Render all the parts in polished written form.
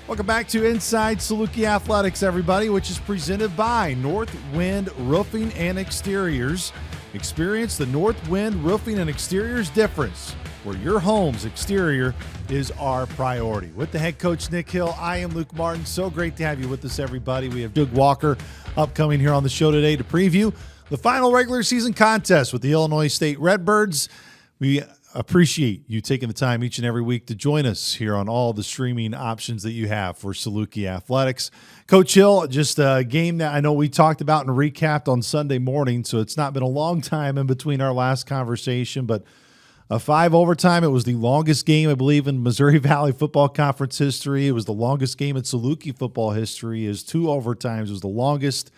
Welcome back to Inside Saluki Athletics, everybody, which is presented by Northwind Roofing and Exteriors. Experience the Northwind Roofing and Exteriors difference, where your home's exterior is our priority. With the head coach, Nick Hill, I am Luke Martin. So great to have you with us, everybody. We have Doug Walker upcoming here on the show today to preview the final regular season contest with the Illinois State Redbirds. We appreciate you taking the time each and every week to join us here on all the streaming options that you have for Saluki Athletics. Coach Hill, just a game that I know we talked about and recapped on Sunday morning, so it's not been a long time in between our last conversation, but a 5 overtime. It was the longest game, I believe, in Missouri Valley Football Conference history. It was the longest game in Saluki football history. Is 2 overtimes. It was the longest,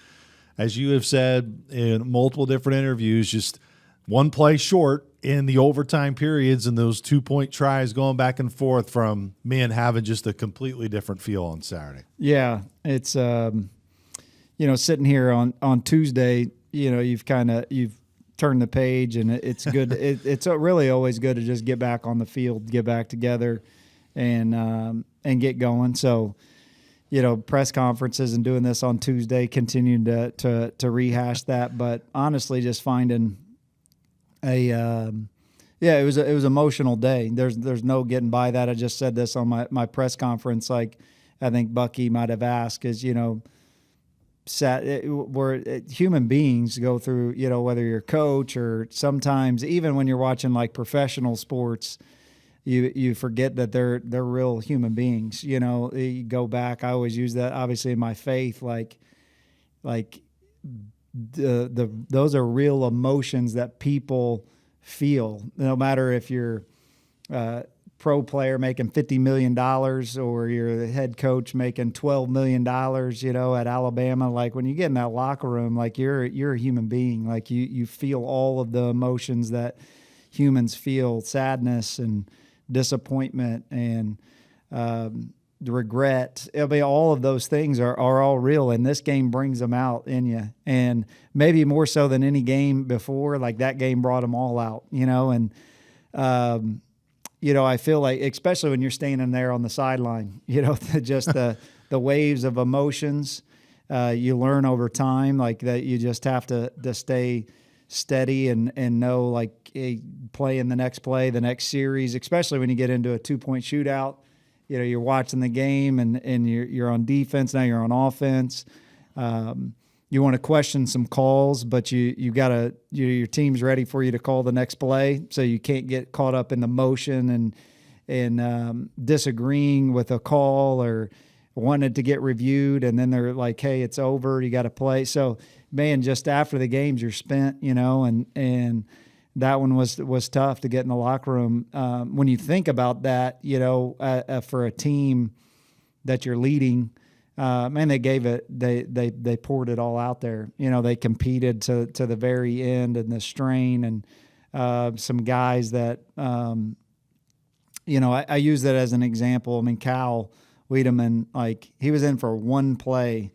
as you have said in multiple different interviews, just one play short in the overtime periods and those 2-point tries going back and forth from having just a completely different feel on Saturday. Yeah, it's sitting here on Tuesday, you've turned the page, and it's good. It's really always good to just get back on the field, get back together, and get going. So, press conferences and doing this on Tuesday, continuing to rehash that, but honestly, just finding it was an emotional day. There's no getting by that. I just said this on my press conference. Like, I think Bucky might have asked, is human beings go through, whether you're a coach or sometimes even when you're watching like professional sports, you forget that they're real human beings. You go back. I always use that obviously in my faith, like those are real emotions that people feel, no matter if you're a pro player making $50 million or you're the head coach making $12 million, at Alabama. Like, when you get in that locker room, like you're a human being. Like you feel all of the emotions that humans feel: sadness and disappointment and the regret. All of those things are all real, and this game brings them out in you. And maybe more so than any game before, like that game brought them all out, and I feel like, especially when you're standing there on the sideline, just the waves of emotions you learn over time, like that you just have to stay steady and know, like, play in the next play, the next series, especially when you get into a 2-point shootout. You're watching the game and you're on defense, now you're on offense. You want to question some calls, but you gotta, your team's ready for you to call the next play, so you can't get caught up in the motion and disagreeing with a call or wanting to get reviewed, and then they're like, hey, it's over, you got to play. So, man, just after the games, you're spent, and that one was tough to get in the locker room. When you think about that, for a team that you're leading, they gave it. They poured it all out there. They competed to the very end, and the strain, and some guys that I use that as an example. Cal Wiedemann, like, he was in for one play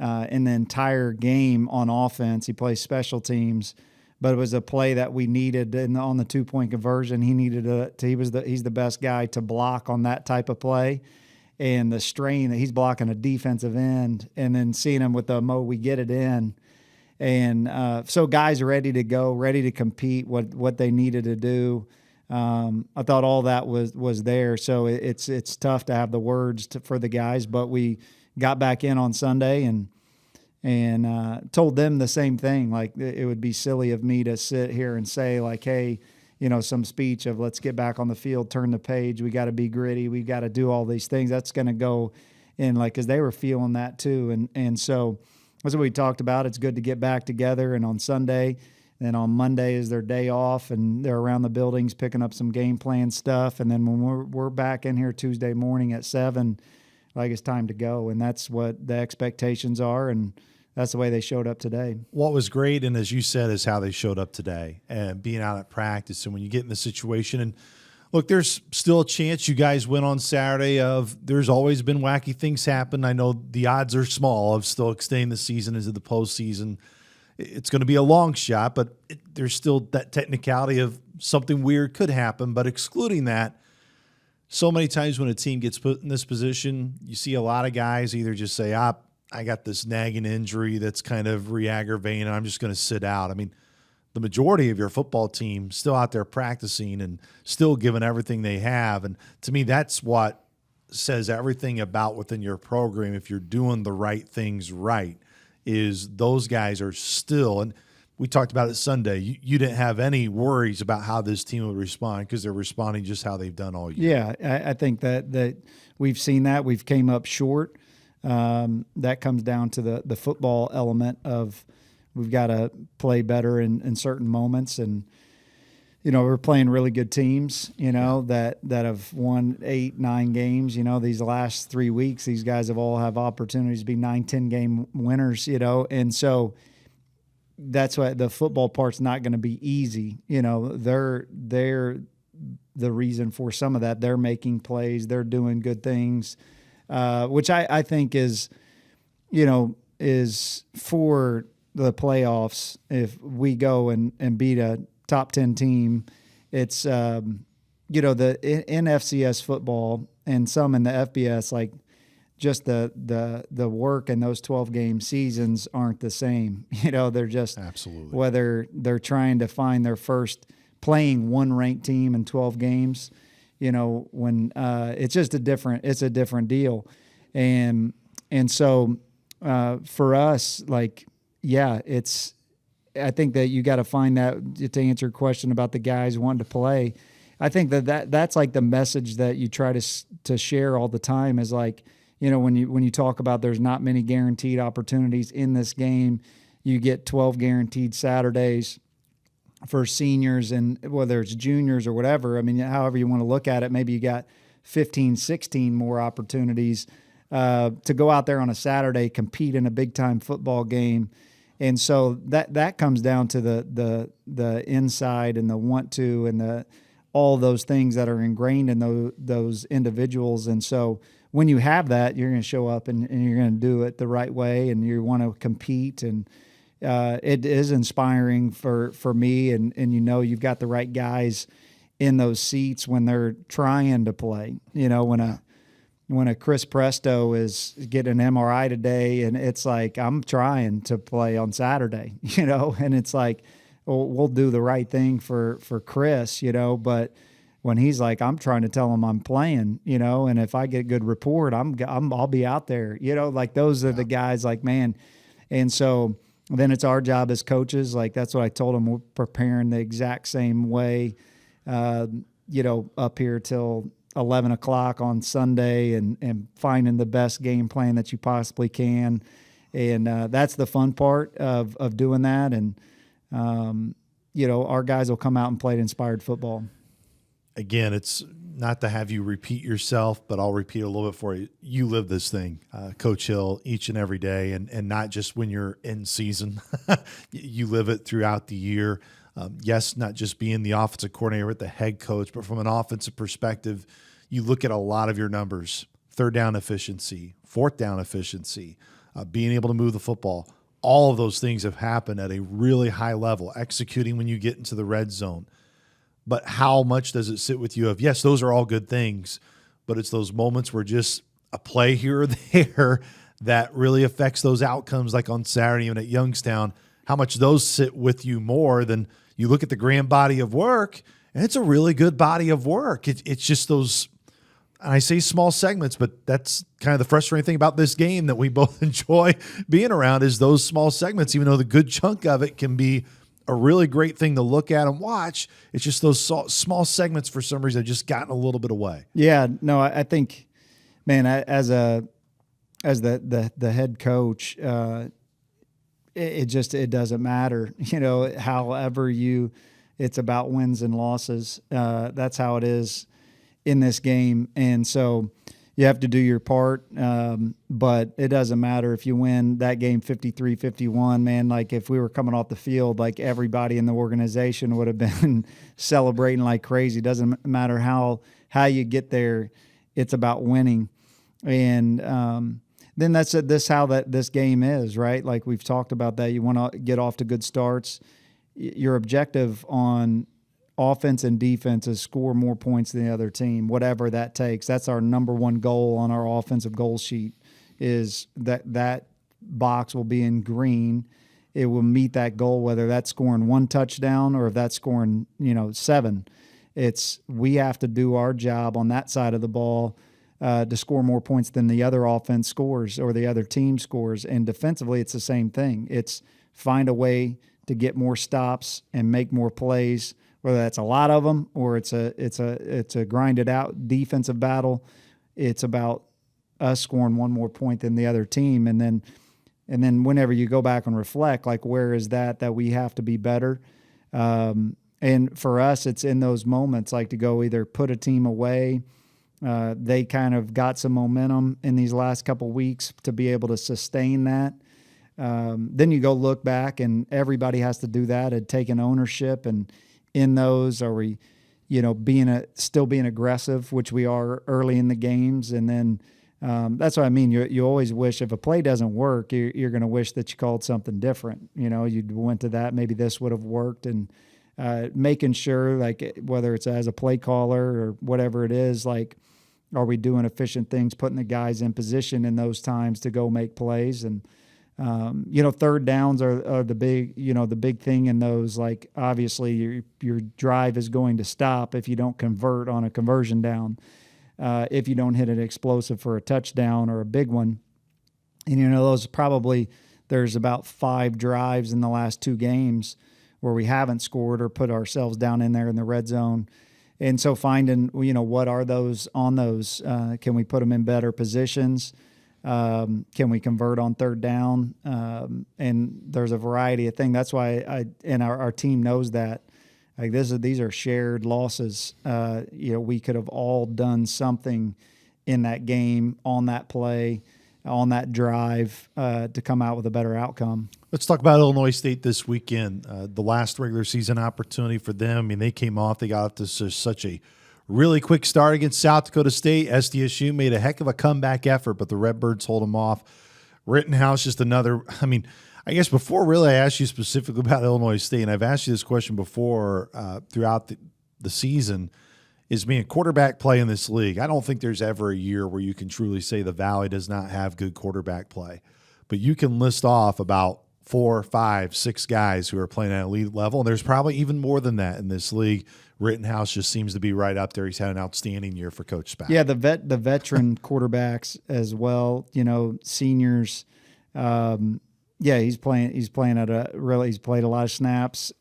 in the entire game on offense. He plays special teams. But it was a play that we needed on the 2-point conversion. He needed he's the best guy to block on that type of play, and the strain that he's blocking a defensive end, and then seeing him with the we get it in, and so guys are ready to go, ready to compete. What they needed to do, I thought all that was there. So it's tough to have the words for the guys, but we got back in on Sunday and told them the same thing. Like, it would be silly of me to sit here and say, like, hey, some speech of let's get back on the field, turn the page, we got to be gritty, we got to do all these things. That's going to go in, like, because they were feeling that too. And so that's what we talked about. It's good to get back together. And on Sunday, and on Monday is their day off, and they're around the buildings picking up some game plan stuff. And then when we're back in here Tuesday morning at 7, like, it's time to go. And that's what the expectations are, and that's the way they showed up today. What was great, and as you said, is how they showed up today and being out at practice. And when you get in the situation, and look, there's still a chance you guys win on Saturday. There's always been wacky things happen. I know the odds are small of still extending the season into the postseason. It's going to be a long shot, but there's still that technicality of something weird could happen. But excluding that, So many times when a team gets put in this position, you see a lot of guys either just say, I got this nagging injury that's kind of re-aggravating, and I'm just going to sit out. I mean, the majority of your football team still out there practicing and still giving everything they have. And to me, that's what says everything about within your program. If you're doing the right things right, is those guys are still, and we talked about it Sunday, you didn't have any worries about how this team would respond because they're responding just how they've done all year. Yeah, I think that we've seen that. We've came up short. That comes down to the football element of we've got to play better in certain moments. And, we're playing really good teams, that have won 8-9 games. These last 3 weeks, these guys have all have opportunities to be 9-10 game winners, and so that's why the football part's not going to be easy. They're the reason for some of that. They're making plays. They're doing good things, which I think is for the playoffs. If we go and beat a top 10 team, it's, in FCS football and some in the FBS, like, just the work in those 12-game seasons aren't the same. They're just absolutely, whether they're trying to find their first playing one ranked team in 12 games, when it's just a different deal. And so for us, like, yeah, I think that you got to find that, to answer your question about the guys wanting to play. I think that's like the message that you try to share all the time is like, when you talk about there's not many guaranteed opportunities in this game, you get 12 guaranteed Saturdays for seniors, and whether it's juniors or whatever, I mean, however you want to look at it, maybe you got 15, 16 more opportunities to go out there on a Saturday, compete in a big-time football game. And so that comes down to the inside and the want to and all those things that are ingrained in those individuals. And so when you have that, you're going to show up and you're going to do it the right way, and you want to compete. And it is inspiring for me. And you've got the right guys in those seats when they're trying to play. When a Chris Presto is getting an MRI today, and it's like, I'm trying to play on Saturday, and it's like, well, we'll do the right thing for Chris, but when he's like, I'm trying to tell him I'm playing, and if I get good report, I'll be out there, like those are the guys, like, man. And so then it's our job as coaches. Like, that's what I told him. We're preparing the exact same way, up here till 11 o'clock on Sunday and finding the best game plan that you possibly can. And that's the fun part of doing that. And, our guys will come out and play inspired football. Again, it's not to have you repeat yourself, but I'll repeat a little bit for you. You live this thing, Coach Hill, each and every day, and not just when you're in season. You live it throughout the year. Yes, not just being the offensive coordinator with the head coach, but from an offensive perspective, you look at a lot of your numbers: third down efficiency, fourth down efficiency, being able to move the football. All of those things have happened at a really high level, executing when you get into the red zone. But how much does it sit with you of, yes, those are all good things, but it's those moments where just a play here or there that really affects those outcomes, like on Saturday and at Youngstown, how much those sit with you more than you look at the grand body of work, and it's a really good body of work. It's just those, and I say small segments, but that's kind of the frustrating thing about this game that we both enjoy being around, is those small segments, even though the good chunk of it can be a really great thing to look at and watch. It's just those small segments for some reason have just gotten a little bit away. Yeah, no, I think, man, as the head coach, it doesn't matter, however it's about wins and losses. That's how it is in this game. And so you have to do your part, but it doesn't matter if you win that game 53-51, man. Like, if we were coming off the field, like, everybody in the organization would have been celebrating like crazy. It doesn't matter how you get there. It's about winning. And then that's how this game is, right? Like, we've talked about that. You want to get off to good starts. Your objective on offense and defense is score more points than the other team, whatever that takes. That's our number one goal on our offensive goal sheet, is that box will be in green. It will meet that goal, whether that's scoring 1 touchdown or if that's scoring, 7. We have to do our job on that side of the ball to score more points than the other offense scores or the other team scores. And defensively, it's the same thing. It's find a way to get more stops and make more plays, whether that's a lot of them or it's a grinded out defensive battle. It's about us scoring 1 more point than the other team, and then whenever you go back and reflect, like, where is that we have to be better? And for us, it's in those moments, like, to go either put a team away. They kind of got some momentum in these last couple weeks to be able to sustain that. Then you go look back, and everybody has to do that and taking ownership. And in those, are we, still being aggressive, which we are early in the games. And then that's what I mean. You always wish, if a play doesn't work, you're going to wish that you called something different. You went to that, maybe this would have worked. And making sure, like, whether it's as a play caller or whatever it is, like, are we doing efficient things, putting the guys in position in those times to go make plays? And third downs are the big thing in those. Like, obviously your drive is going to stop if you don't convert on a conversion down, if you don't hit an explosive for a touchdown or a big one. And those probably, there's about 5 drives in the last 2 games where we haven't scored or put ourselves down in there in the red zone. And so finding, what are those on those? Can we put them in better positions? Can we convert on third down? And there's a variety of things. That's why our team knows that. Like, these are shared losses. We could have all done something in that game, on that play, on that drive, to come out with a better outcome. Let's talk about Illinois State this weekend. The last regular season opportunity for them. I mean, they came off. They got off to such a really quick start against South Dakota State. SDSU made a heck of a comeback effort, but the Redbirds hold them off. Rittenhouse, just another. I mean, I guess before really I asked you specifically about Illinois State, and I've asked you this question before throughout the season, is being quarterback play in this league. I don't think there's ever a year where you can truly say the Valley does not have good quarterback play. But you can list off about 4, 5, 6 guys who are playing at elite level, and there's probably even more than that in this league. Rittenhouse just seems to be right up there. He's had an outstanding year for Coach Spack. Yeah, the veteran quarterbacks as well. Seniors. He's playing he's played a lot of snaps.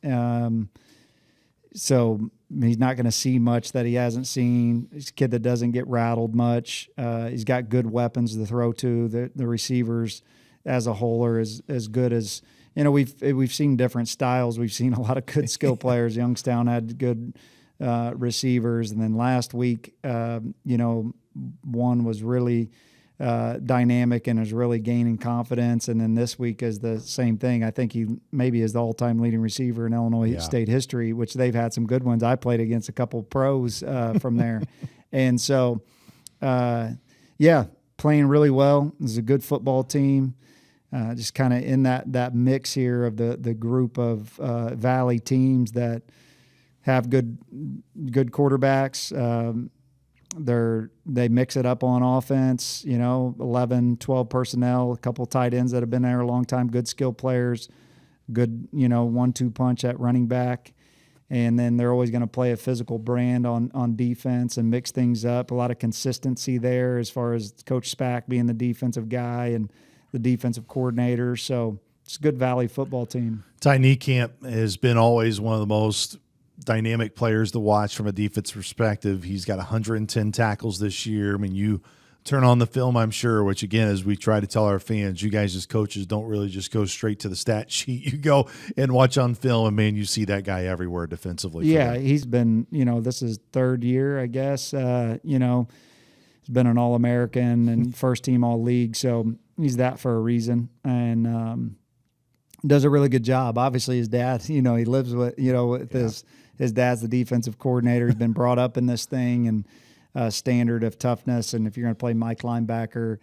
So he's not going to see much that he hasn't seen. He's a kid that doesn't get rattled much. He's got good weapons to throw to. The receivers as a whole are as good as, we've seen different styles. We've seen a lot of good skill players. Youngstown had good receivers. And then last week, one was really dynamic and is really gaining confidence. And then this week is the same thing. I think he maybe is the all-time leading receiver in Illinois State history, which they've had some good ones. I played against a couple of pros from there. And so, playing really well. This is a good football team. Just kind of in that mix here of the group of Valley teams that have good quarterbacks. They mix it up on offense, 11, 12 personnel, a couple tight ends that have been there a long time, good skill players, good, 1-2 punch at running back. And then they're always going to play a physical brand on defense and mix things up. A lot of consistency there as far as Coach Spack being the defensive guy and the defensive coordinator. So it's a good Valley football team. Ty Niekamp has been always one of the most dynamic players to watch from a defense perspective. He's got 110 tackles this year. I mean, you turn on the film, I'm sure, which again, as we try to tell our fans, you guys as coaches don't really just go straight to the stat sheet. You go and watch on film, and man, you see that guy everywhere defensively. Yeah, he's been, this is 3rd year, I guess. He's been an All-American and first team All-League, so he's that for a reason. And does a really good job. Obviously, his dad, he lives with, his dad's the defensive coordinator. He's been brought up in this thing and standard of toughness. And if you're going to play Mike linebacker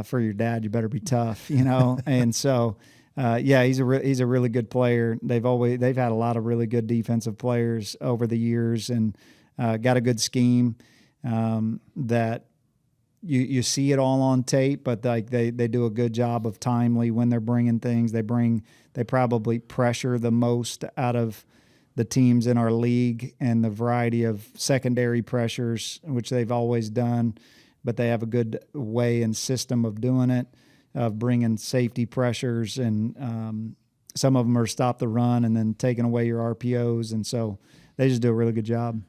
for your dad, you better be tough, And so yeah, he's a really good player. They've had a lot of really good defensive players over the years, and got a good scheme that you see it all on tape. But like they do a good job of timely when they're bringing things. They probably pressure the most out of the teams in our league, and the variety of secondary pressures, which they've always done. But they have a good way and system of doing it, of bringing safety pressures, and some of them are stop the run and then taking away your RPOs, and so they just do a really good job.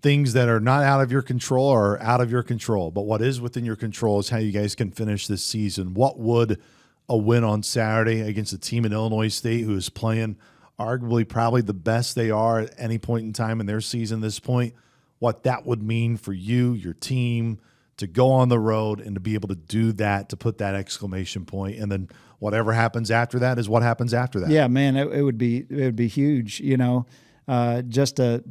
Things that are not out of your control are out of your control, but what is within your control is how you guys can finish this season. What would a win on Saturday against a team in Illinois State who is playing arguably probably the best they are at any point in time in their season at this point, what that would mean for you, your team, to go on the road and to be able to do that, to put that exclamation point, and then whatever happens after that is what happens after that. Yeah, man, it would be huge, just to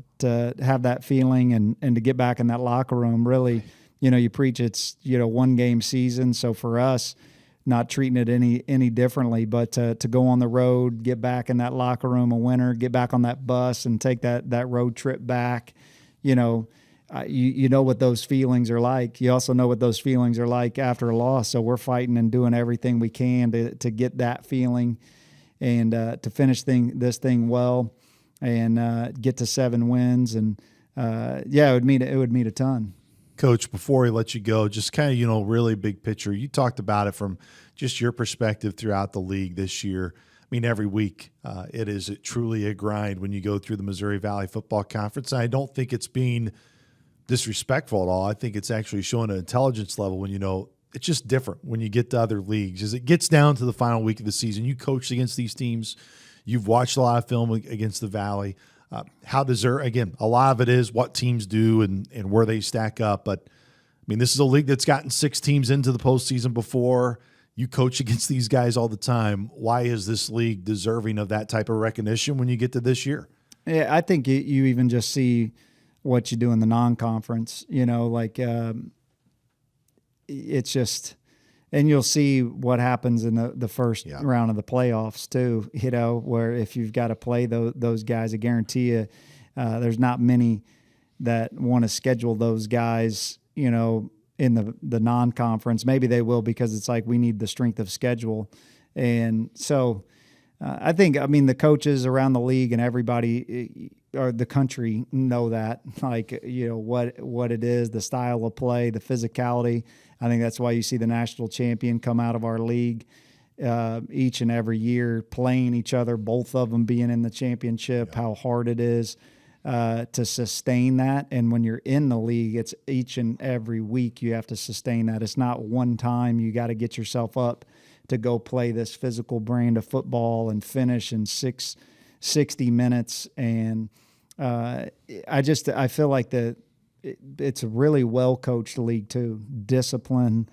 have that feeling and to get back in that locker room. Really, you preach it's 1 game season, so for us, not treating it any differently, but to go on the road, get back in that locker room a winner, get back on that bus and take that road trip back, you know what those feelings are like. You also know what those feelings are like after a loss. So we're fighting and doing everything we can to get that feeling and to finish this thing well and get to 7 wins. And it would mean a ton. Coach, before we let you go, just kind of, really big picture. You talked about it from just your perspective throughout the league this year. I mean, every week it is truly a grind when you go through the Missouri Valley Football Conference. And I don't think it's being disrespectful at all. I think it's actually showing an intelligence level when it's just different when you get to other leagues. As it gets down to the final week of the season, you coached against these teams. You've watched a lot of film against the Valley. Again, a lot of it is what teams do and where they stack up. But, I mean, this is a league that's gotten 6 teams into the postseason before. You coach against these guys all the time. Why is this league deserving of that type of recognition when you get to this year? Yeah, I think you even just see what you do in the non-conference, it's just – and you'll see what happens in the first round of the playoffs too, where if you've got to play those guys, I guarantee you there's not many that want to schedule those guys, in the non-conference. Maybe they will because it's like we need the strength of schedule. And so I think, the coaches around the league and everybody or the country know that, what it is, the style of play, the physicality. I think that's why you see the national champion come out of our league each and every year, playing each other, both of them being in the championship, how hard it is to sustain that. And when you're in the league, it's each and every week you have to sustain that. It's not one time. You got to get yourself up to go play this physical brand of football and finish in 60 minutes. And I feel like it's a really well-coached league too. Discipline,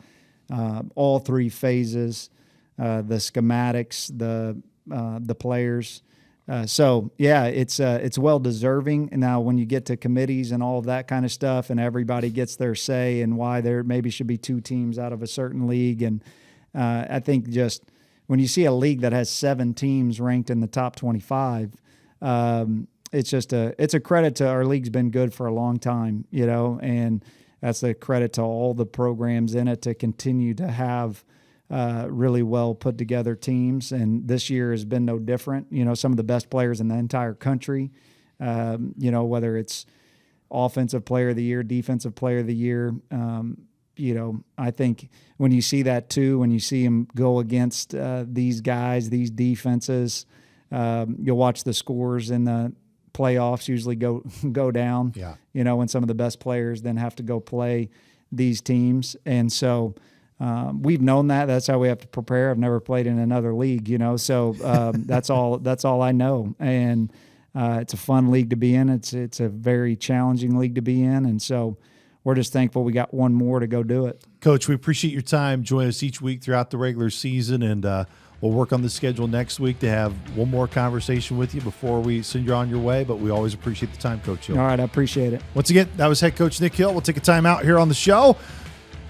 all 3 phases, the schematics, the players. It's well-deserving. And now when you get to committees and all of that kind of stuff and everybody gets their say and why there maybe should be 2 teams out of a certain league. And I think just when you see a league that has 7 teams ranked in the top 25, it's a credit to our league's been good for a long time, and that's a credit to all the programs in it to continue to have really well put together teams. And this year has been no different. Some of the best players in the entire country, whether it's offensive player of the year, defensive player of the year. I think when you see that too, when you see them go against these guys, these defenses, you'll watch the scores in the playoffs usually go down, when some of the best players then have to go play these teams. And so we've known that. That's how we have to prepare. I've never played in another league, so that's all I know. And it's a fun league to be in. It's a very challenging league to be in. And so we're just thankful we got one more to go do it. Coach, we appreciate your time. Join us each week throughout the regular season, and we'll work on the schedule next week to have one more conversation with you before we send you on your way, but we always appreciate the time, Coach Hill. All right, I appreciate it. Once again, that was head coach Nick Hill. We'll take a time out here on the show.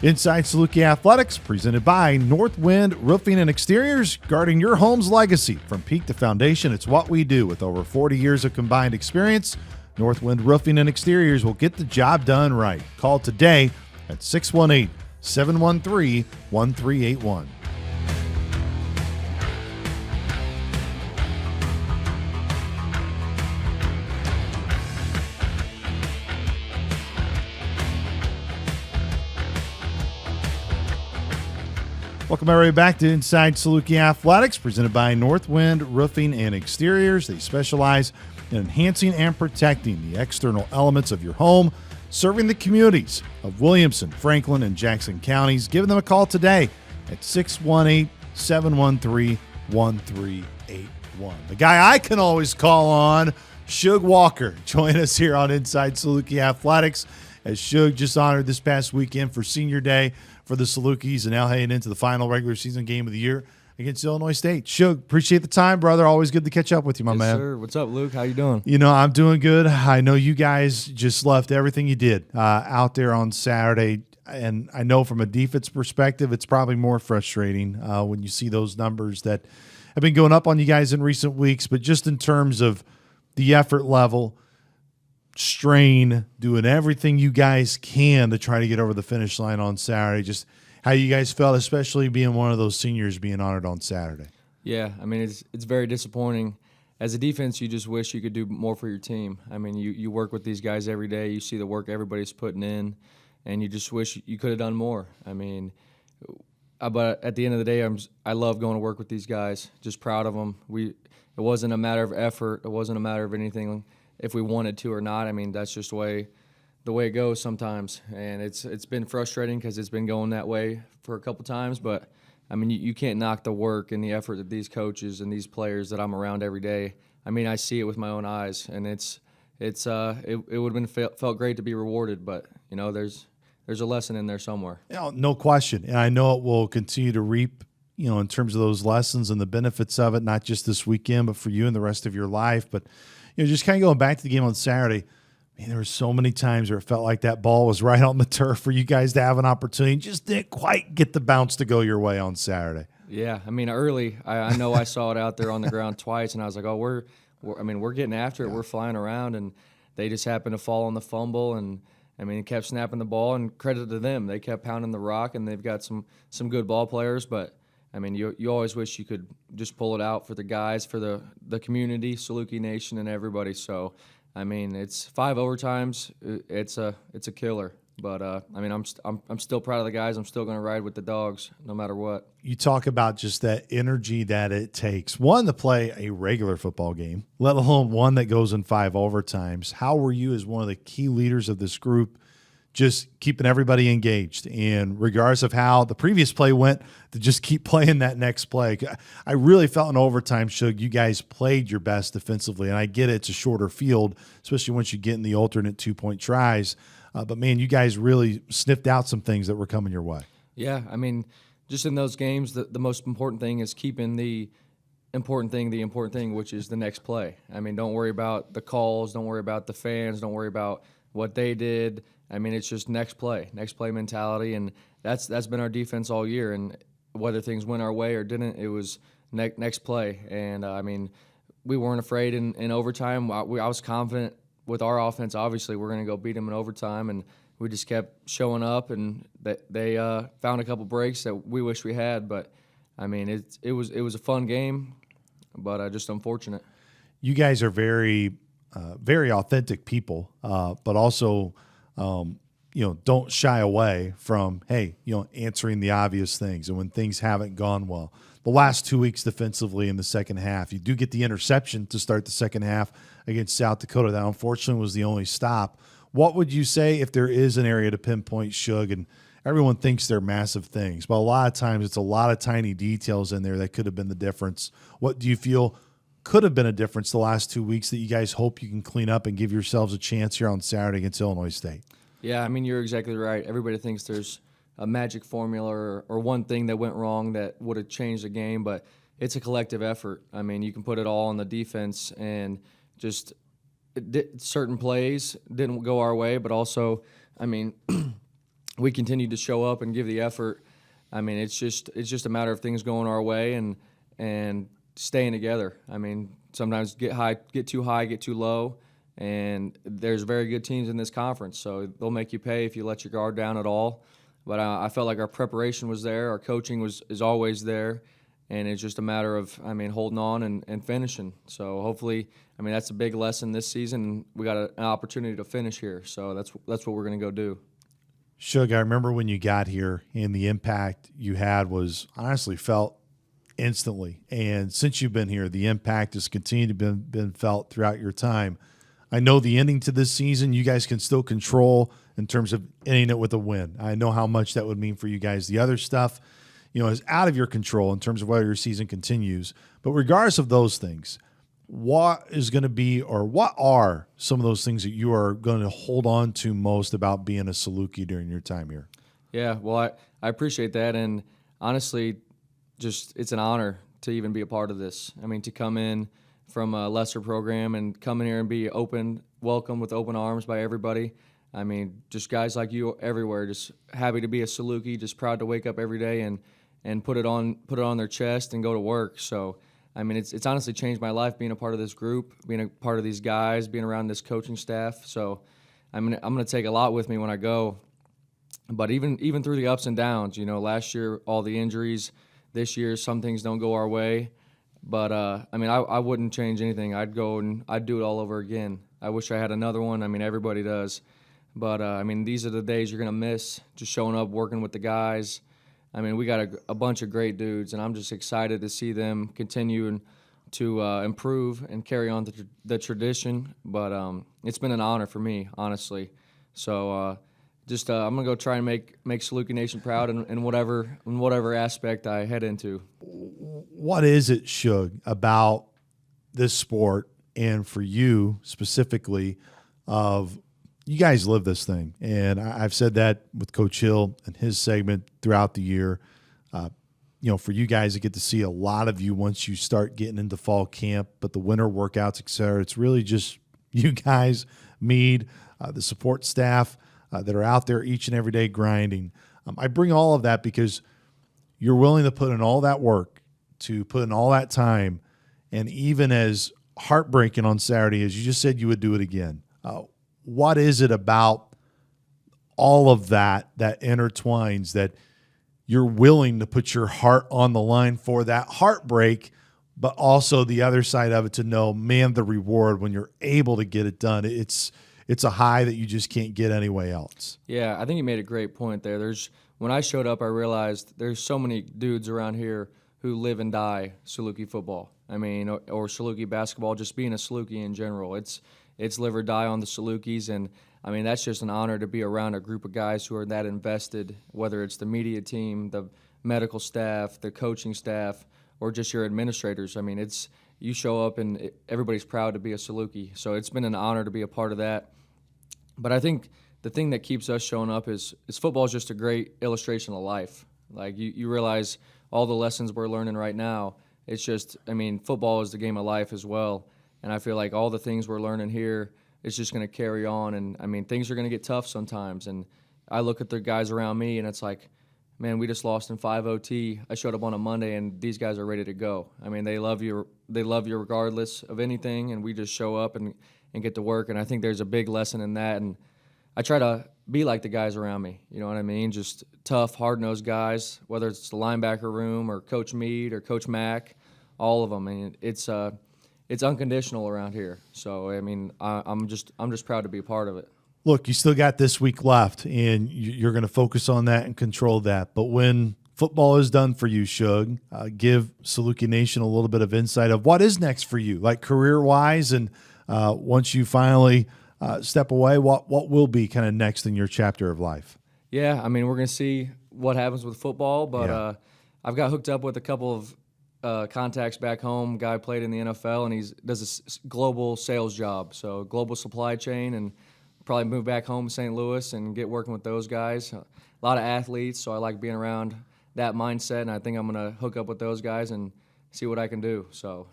Inside Saluki Athletics, presented by Northwind Roofing and Exteriors, guarding your home's legacy from peak to foundation. It's what we do. With over 40 years of combined experience, Northwind Roofing and Exteriors will get the job done right. Call today at 618-713-1381. Welcome everybody back to Inside Saluki Athletics, presented by Northwind Roofing and Exteriors. They specialize in enhancing and protecting the external elements of your home, serving the communities of Williamson, Franklin, and Jackson counties. Give them a call today at 618-713-1381. The guy I can always call on, Shug Walker, join us here on Inside Saluki Athletics, as Shug just honored this past weekend for Senior Day for the Salukis and now heading into the final regular season game of the year against Illinois State. Shug, appreciate the time, brother. Always good to catch up with you, my man. Yes, sir. What's up, Luke? How you doing? You know, I'm doing good. I know you guys just left everything you did out there on Saturday, and I know from a defense perspective, it's probably more frustrating when you see those numbers that have been going up on you guys in recent weeks, but just in terms of the effort level, strain, doing everything you guys can to try to get over the finish line on Saturday. Just how you guys felt, especially being one of those seniors being honored on Saturday. Yeah, I mean, it's very disappointing. As a defense, you just wish you could do more for your team. I mean, you work with these guys every day. You see the work everybody's putting in, and you just wish you could have done more. I mean, but at the end of the day, I love going to work with these guys. Just proud of them. It wasn't a matter of effort. It wasn't a matter of anything if we wanted to or not. I mean, that's just the way it goes sometimes, and it's been frustrating because it's been going that way for a couple times. But I mean, you can't knock the work and the effort that these coaches and these players that I'm around every day. I mean, I see it with my own eyes, and it would have been felt great to be rewarded, but you know, there's a lesson in there somewhere. You know, no question, and I know it will continue to reap, you know, in terms of those lessons and the benefits of it, not just this weekend, but for you and the rest of your life. But you know, just kind of going back to the game on Saturday, man, there were so many times where it felt like that ball was right on the turf for you guys to have an opportunity. Just didn't quite get the bounce to go your way on Saturday. Yeah, I mean, early, I know I saw it out there on the ground twice, and I was like, oh, we're getting after it. Yeah. We're flying around, and they just happened to fall on the fumble, and I mean, kept snapping the ball, and credit to them. They kept pounding the rock, and they've got some good ball players, but I mean, you always wish you could just pull it out for the guys, for the community, Saluki Nation, and everybody. So, I mean, it's 5 overtimes. It's a killer. But I mean, I'm still proud of the guys. I'm still going to ride with the dogs, no matter what. You talk about just that energy that it takes, one, to play a regular football game, let alone one that goes in 5 overtimes. How were you, as one of the key leaders of this group, just keeping everybody engaged, and regardless of how the previous play went, to just keep playing that next play? I really felt in overtime, Shug, you guys played your best defensively, and I get it's a shorter field, especially once you get in the alternate 2-point tries. But, man, you guys really sniffed out some things that were coming your way. Yeah, I mean, just in those games, the most important thing is keeping the important thing, which is the next play. I mean, don't worry about the calls, don't worry about the fans, don't worry about what they did. I mean, it's just next play mentality, and that's been our defense all year. And whether things went our way or didn't, it was next play. And, I mean, we weren't afraid in overtime. I was confident with our offense. Obviously, we're going to go beat them in overtime, and we just kept showing up, and they found a couple breaks that we wish we had. But, I mean, it was a fun game, but just unfortunate. You guys are very authentic people, but also – don't shy away from, answering the obvious things. And when things haven't gone well, the last 2 weeks defensively in the second half, you do get the interception to start the second half against South Dakota. That unfortunately was the only stop. What would you say if there is an area to pinpoint, Shug? And everyone thinks they're massive things, but a lot of times it's a lot of tiny details in there that could have been the difference. What do you feel could have been a difference the last 2 weeks that you guys hope you can clean up and give yourselves a chance here on Saturday against Illinois State? Yeah, I mean, you're exactly right. Everybody thinks there's a magic formula or one thing that went wrong that would have changed the game, but it's a collective effort. I mean, you can put it all on the defense, and just certain plays didn't go our way, but also, I mean, we continue to show up and give the effort. I mean, it's just a matter of things going our way and staying together. I mean, sometimes get too high, get too low, and there's very good teams in this conference, so they'll make you pay if you let your guard down at all. But I felt like our preparation was there, our coaching is always there, and it's just a matter of, I mean, holding on and finishing. So hopefully, I mean, that's a big lesson this season. We got an opportunity to finish here, so that's what we're going to go do. Shug, I remember when you got here and the impact you had was honestly felt instantly. And since you've been here, the impact has continued to been felt throughout your time. I know the ending to this season you guys can still control in terms of ending it with a win. I know how much that would mean for you guys. The other stuff, is out of your control in terms of whether your season continues. But regardless of those things, what is going to be, or what are some of those things that you are going to hold on to most about being a Saluki during your time here? Yeah, well, I appreciate that. And honestly, it's an honor to even be a part of this. I mean, to come in from a lesser program and come in here and be welcomed with open arms by everybody. I mean, just guys like you everywhere, just happy to be a Saluki, just proud to wake up every day and put it on their chest and go to work. So, I mean, it's honestly changed my life being a part of this group, being a part of these guys, being around this coaching staff. So, I'm going to take a lot with me when I go. But even through the ups and downs, last year all the injuries, this year some things don't go our way. But I mean, I wouldn't change anything. I'd go and I'd do it all over again. I wish I had another one. I mean, everybody does. But I mean, these are the days you're going to miss, just showing up, working with the guys. I mean, we got a bunch of great dudes, and I'm just excited to see them continue to improve and carry on the tradition. But it's been an honor for me, honestly. So I'm gonna go try and make Saluki Nation proud in whatever aspect I head into. What is it, Shug, about this sport, and for you specifically, of you guys live this thing? And I've said that with Coach Hill and his segment throughout the year. For you guys to get to see a lot of you once you start getting into fall camp, but the winter workouts, et cetera, it's really just you guys, Meade, the support staff that are out there each and every day grinding. I bring all of that because you're willing to put in all that work, to put in all that time, and even as heartbreaking on Saturday as you just said you would do it again. What is it about all of that intertwines that you're willing to put your heart on the line for that heartbreak, but also the other side of it to know, man, the reward when you're able to get it done, it's a high that you just can't get anywhere else. Yeah, I think you made a great point there. When I showed up, I realized there's so many dudes around here who live and die Saluki football. I mean, or Saluki basketball, just being a Saluki in general. It's live or die on the Salukis, and I mean, that's just an honor to be around a group of guys who are that invested, whether it's the media team, the medical staff, the coaching staff, or just your administrators. I mean, you show up and everybody's proud to be a Saluki. So it's been an honor to be a part of that. But I think the thing that keeps us showing up is football is just a great illustration of life. Like you realize all the lessons we're learning right now. It's just, I mean, football is the game of life as well. And I feel like all the things we're learning here, it's just going to carry on. And, I mean, things are going to get tough sometimes. And I look at the guys around me, and it's like, man, we just lost in 5 OT. I showed up on a Monday, and these guys are ready to go. I mean, they love you regardless of anything, and we just show up and get to work. And I think there's a big lesson in that. And I try to be like the guys around me. You know what I mean? Just tough, hard-nosed guys, whether it's the linebacker room or Coach Meade or Coach Mack, all of them. I mean, it's unconditional around here. So, I mean, I'm just proud to be a part of it. Look, you still got this week left, and you're going to focus on that and control that. But when football is done for you, Shug, give Saluki Nation a little bit of insight of what is next for you, like career-wise, and once you finally step away, what will be kind of next in your chapter of life? Yeah, I mean, we're going to see what happens with football, but I've got hooked up with a couple of contacts back home. Guy played in the NFL, and he does a global sales job, so global supply chain, and probably move back home to St. Louis and get working with those guys. A lot of athletes, so I like being around that mindset, and I think I'm going to hook up with those guys and see what I can do. So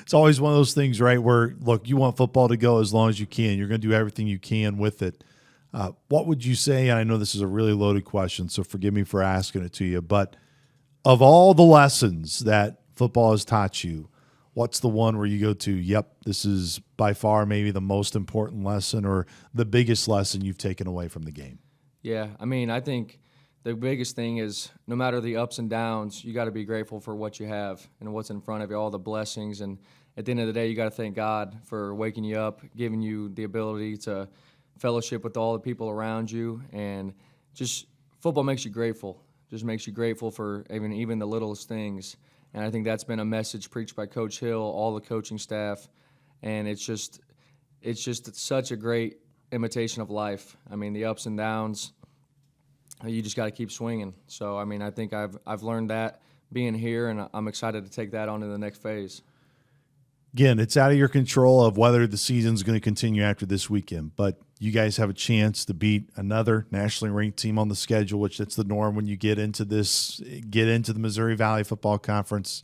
it's always one of those things, right, where, look, you want football to go as long as you can. You're going to do everything you can with it. What would you say? And I know this is a really loaded question, so forgive me for asking it to you, but of all the lessons that football has taught you, what's the one where you go to, yep, this is by far maybe the most important lesson or the biggest lesson you've taken away from the game? Yeah, I mean, I think the biggest thing is no matter the ups and downs, you got to be grateful for what you have and what's in front of you, all the blessings. And at the end of the day, you got to thank God for waking you up, giving you the ability to fellowship with all the people around you. And just football makes you grateful, just makes you grateful for even the littlest things. And I think that's been a message preached by Coach Hill, all the coaching staff. And it's just such a great imitation of life. I mean, the ups and downs, you just got to keep swinging. So, I mean, I think I've learned that being here, and I'm excited to take that on to the next phase. Again, it's out of your control of whether the season's going to continue after this weekend, but you guys have a chance to beat another nationally ranked team on the schedule, which that's the norm when you get into the Missouri Valley Football Conference.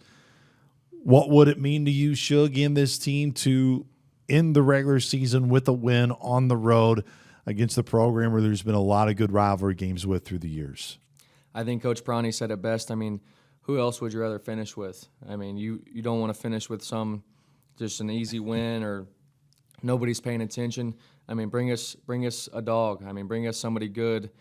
What would it mean to you, Shug, and this team to end the regular season with a win on the road against the program where there's been a lot of good rivalry games with through the years? I think Coach Prani said it best. I mean, who else would you rather finish with? I mean, you don't want to finish with just an easy win or nobody's paying attention. I mean, bring us a dog. I mean, bring us somebody good.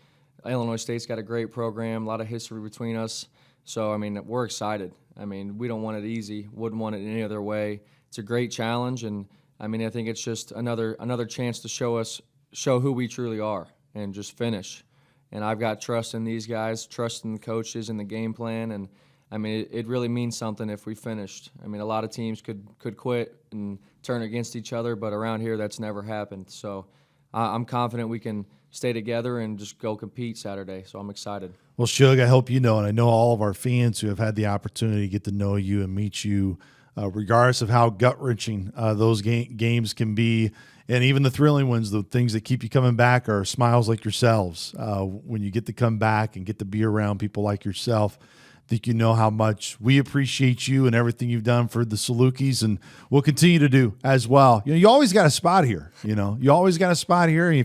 Illinois State's got a great program, a lot of history between us. So, I mean, we're excited. I mean, we don't want it easy. Wouldn't want it any other way. It's a great challenge, and I mean, I think it's just another chance to show who we truly are and just finish. And I've got trust in these guys, trust in the coaches and the game plan, and I mean, it really means something if we finished. I mean, a lot of teams could quit and turn against each other, but around here that's never happened. So I'm confident we can stay together and just go compete Saturday. So I'm excited. Well, Shug, I hope you know, and I know all of our fans who have had the opportunity to get to know you and meet you, regardless of how gut-wrenching those games can be, and even the thrilling ones, the things that keep you coming back are smiles like yourselves. When you get to come back and get to be around people like yourself, I think you know how much we appreciate you and everything you've done for the Salukis, and we'll continue to do as well. You know, you always got a spot here. You always got a spot here. And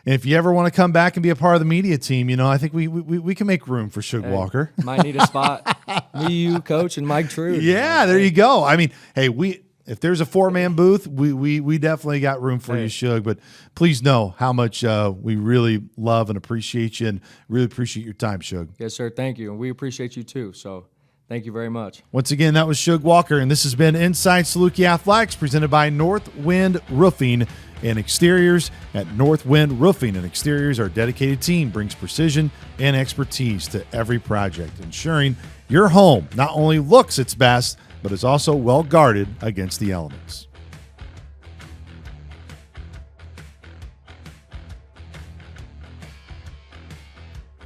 if you ever want to come back and be a part of the media team, I think we can make room for Shug Walker. Might need a spot. Me, you, Coach, and Mike Trude. Yeah, there you go. I mean, hey, if there's a 4-man booth, we definitely got room for you, Shug. But please know how much we really love and appreciate you, and really appreciate your time, Shug. Yes, sir. Thank you, and we appreciate you too. So, thank you very much. Once again, that was Shug Walker, and this has been Inside Saluki Athletics, presented by Northwind Roofing and Exteriors. At Northwind Roofing and Exteriors, our dedicated team brings precision and expertise to every project, ensuring your home not only looks its best, but is also well guarded against the elements.